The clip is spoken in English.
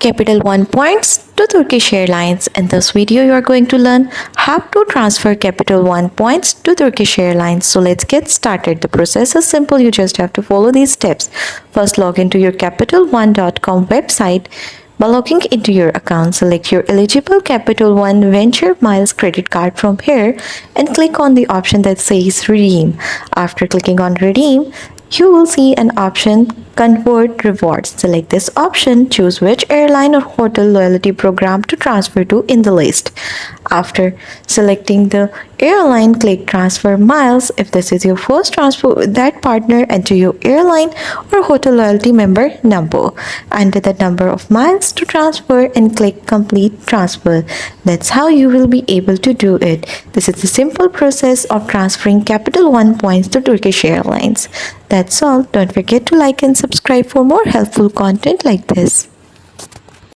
Capital One points to Turkish Airlines. In this video, you are going to learn how to transfer Capital One points to Turkish Airlines. So let's get started. The process is simple. You just have to follow these steps. First, log into your capitalone.com website. By logging into your account, select your eligible Capital One Venture Miles credit card from here and click on the option that says Redeem. After clicking on Redeem, you will see an option Convert Rewards. Select this option, choose which airline or hotel loyalty program to transfer to in the list. After selecting the airline, click Transfer Miles. If this is your first transfer with that partner, enter your airline or hotel loyalty member number. Enter the number of miles to transfer and click Complete Transfer. That's how you will be able to do it. This is the simple process of transferring Capital One points to Turkish Airlines. That's all. Don't forget to like and subscribe for more helpful content like this.